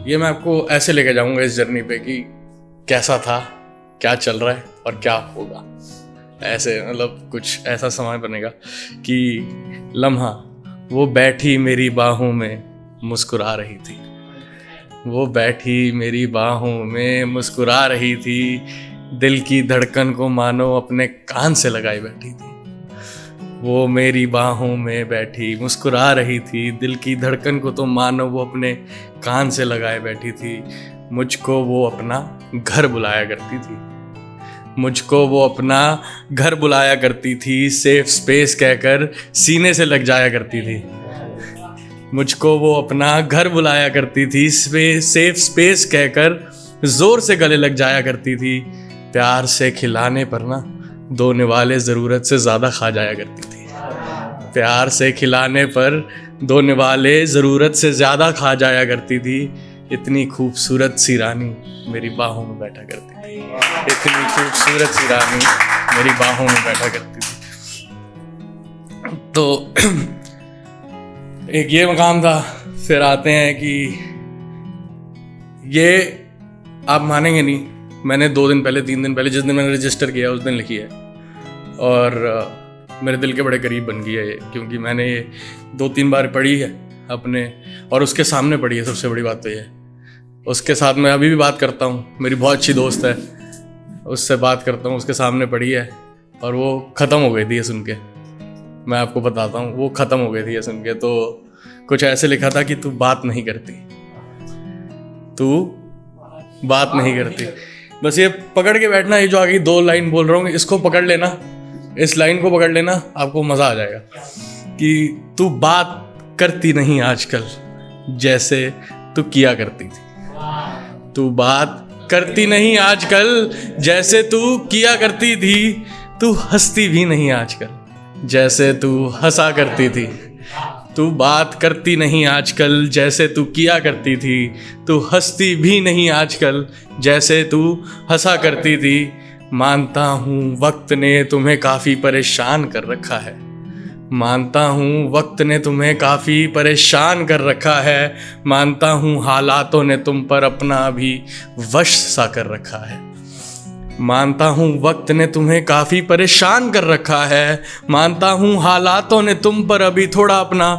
ये मैं आपको ऐसे लेके जाऊंगा इस जर्नी पे कि कैसा था, क्या चल रहा है और क्या होगा। ऐसे मतलब कुछ ऐसा समय बनेगा कि लम्हा वो बैठी मेरी बाहों में मुस्कुरा रही थी, वो बैठी मेरी बाहों में मुस्कुरा रही थी, दिल की धड़कन को मानो अपने कान से लगाई बैठी थी। वो मेरी बाहों में बैठी मुस्कुरा रही थी, दिल की धड़कन को तो मानो वो अपने कान से लगाए बैठी थी। मुझको वो अपना घर बुलाया करती थी, मुझको वो अपना घर बुलाया करती थी, सेफ स्पेस कहकर सीने से लग जाया करती थी। मुझको वो अपना घर बुलाया करती थी, सेफ स्पेस कहकर जोर से गले लग जाया करती थी। प्यार से खिलाने पर ना दो निवाले ज़रूरत से ज़्यादा खा जाया करती थी। प्यार से खिलाने पर दो निवाले ज़रूरत से ज़्यादा खा जाया करती थी। इतनी खूबसूरत सी रानी मेरी बाहों में बैठा करती थी, इतनी खूबसूरत सी रानी मेरी बाहों में बैठा करती थी। तो एक ये मकाम था। फिर आते हैं कि ये आप मानेंगे नहीं, मैंने 2 दिन पहले 3 दिन पहले जिस दिन मैंने रजिस्टर किया उस दिन लिखी है और मेरे दिल के बड़े करीब बन गई है ये, क्योंकि मैंने ये 2-3 बार पढ़ी है अपने और उसके सामने पढ़ी है। सबसे बड़ी बात तो ये है, उसके साथ मैं अभी भी बात करता हूँ, मेरी बहुत अच्छी दोस्त है, उससे बात करता हूँ, उसके सामने पढ़ी है और वो ख़त्म हो गई थी ये सुन के। मैं आपको बताता हूँ, वो ख़त्म हो गई थी ये सुन के। तो कुछ ऐसे लिखा था कि तू बात नहीं करती, तू बात नहीं करती। बस ये पकड़ के बैठना, ये जो आगे 2 लाइन बोल रहा हूँ इसको पकड़ लेना, इस लाइन को पकड़ लेना, आपको मज़ा आ जाएगा कि तू बात करती नहीं आजकल जैसे तू किया करती थी। तू बात करती नहीं आजकल जैसे तू किया करती थी, तू हंसती भी नहीं आजकल जैसे तू हंसा करती थी। तू बात करती नहीं आजकल जैसे तू किया करती थी, तू हंसती भी नहीं आजकल जैसे तू हंसा करती थी। मानता हूँ वक्त ने तुम्हें काफ़ी परेशान कर रखा है, मानता हूँ वक्त ने तुम्हें काफ़ी परेशान कर रखा है, मानता हूँ हालातों ने तुम पर अपना भी वश सा कर रखा है। मानता हूँ वक्त ने तुम्हें काफ़ी परेशान कर रखा है, मानता हूँ हालातों ने तुम पर अभी थोड़ा अपना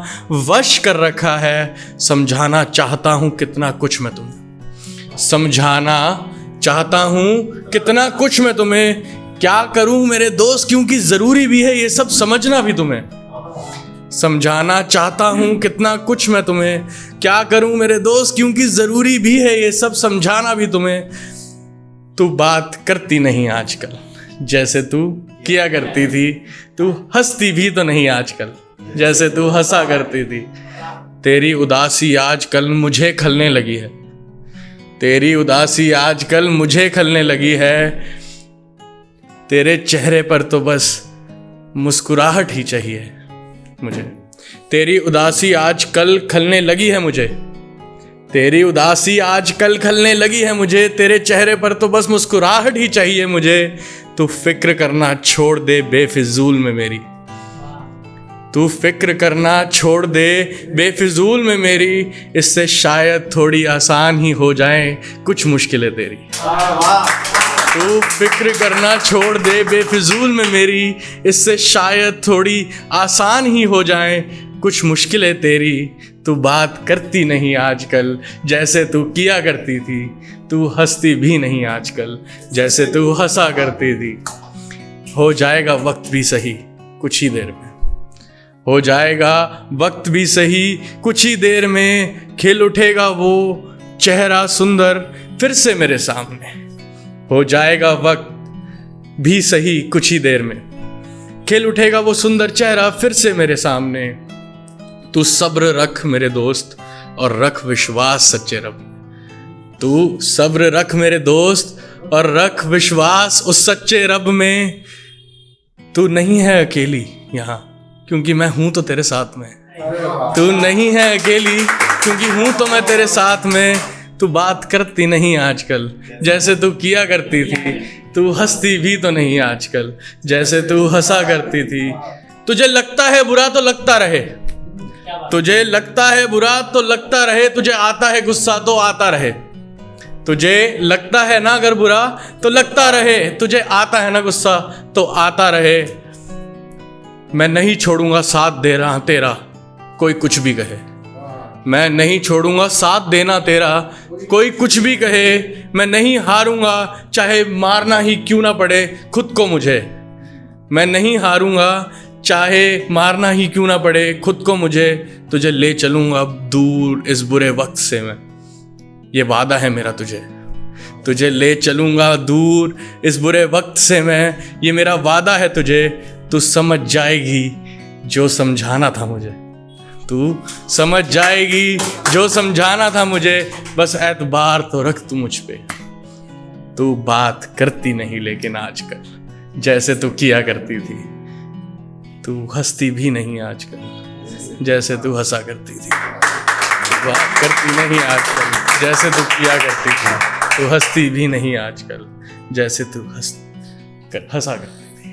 वश कर रखा है। समझाना चाहता हूँ कितना कुछ मैं तुम्हें, समझाना चाहता हूँ कितना कुछ मैं तुम्हें, क्या करूँ मेरे दोस्त क्योंकि ज़रूरी भी है ये सब समझना भी तुम्हें। समझाना चाहता हूँ कितना कुछ मैं तुम्हें, क्या करूँ मेरे दोस्त क्योंकि ज़रूरी भी है ये सब समझाना भी तुम्हें। तू बात करती नहीं आजकल जैसे तू किया करती थी, तू हंसती भी तो नहीं आजकल जैसे तू हंसा करती थी। तेरी उदासी आजकल मुझे खलने लगी है, तेरी उदासी आजकल मुझे खलने लगी है। तेरे चेहरे पर तो बस मुस्कुराहट ही चाहिए मुझे, तेरी उदासी आजकल खलने लगी है मुझे, तेरी उदासी आजकल खलने लगी है मुझे। तेरे चेहरे पर तो बस मुस्कुराहट ही चाहिए मुझे। तू फिक्र करना छोड़ दे बेफिजूल में मेरी, तू फिक्र करना छोड़ दे बेफिजूल में मेरी, इससे शायद थोड़ी आसान ही हो जाए कुछ मुश्किलें तेरी। तू फिक्र करना छोड़ दे बेफिजूल में मेरी, इससे शायद थोड़ी आसान ही हो जाए कुछ मुश्किलें तेरी। तू बात करती नहीं आजकल जैसे तू किया करती थी, तू हंसती भी नहीं आजकल जैसे तू हंसा करती थी। हो जाएगा वक्त भी सही कुछ ही देर में, हो जाएगा वक्त भी सही कुछ ही देर में, खिल उठेगा वो चेहरा सुंदर फिर से मेरे सामने। हो जाएगा वक्त भी सही कुछ ही देर में, खिल उठेगा वो सुंदर चेहरा फिर से मेरे सामने। तू सब्र रख मेरे दोस्त और रख विश्वास सच्चे रब, तू सब्र रख मेरे दोस्त और रख विश्वास उस सच्चे रब में। तू नहीं है अकेली यहाँ क्योंकि मैं हूँ तो तेरे साथ में, तू नहीं है अकेली क्योंकि हूँ तो मैं तेरे साथ में। तू बात करती नहीं आजकल जैसे तू किया करती थी, तू हंसती भी तो नहीं आजकल जैसे तू हंसा करती थी। तुझे लगता है बुरा तो लगता रहे, तुझे लगता है बुरा तो लगता रहे, तुझे आता है गुस्सा तो आता रहे। तुझे लगता है ना अगर बुरा तो लगता रहे, तुझे आता है ना गुस्सा तो आता रहे। मैं नहीं छोड़ूंगा साथ दे रहा तेरा, कोई कुछ भी कहे। मैं नहीं छोड़ूंगा साथ देना तेरा, कोई कुछ भी कहे। मैं नहीं हारूंगा चाहे मारना ही क्यों ना पड़े खुद को मुझे। मैं नहीं हारूंगा चाहे मारना ही क्यों ना पड़े खुद को मुझे। तुझे ले चलूंगा दूर इस बुरे वक्त से मैं, ये वादा है मेरा तुझे। तुझे ले चलूंगा दूर इस बुरे वक्त से मैं, ये मेरा वादा है तुझे। तू समझ जाएगी जो समझाना था मुझे, तू समझ जाएगी जो समझाना था मुझे। बस एतबार तो रख तू मुझ पे। तू बात करती नहीं लेकिन आजकल, जैसे तू किया करती थी। तू हंसती भी नहीं आजकल, जैसे तू हंसा करती थी। बात करती नहीं आजकल, जैसे तू किया करती थी। तू हंसती भी नहीं आजकल, जैसे तू हंसा करती थी।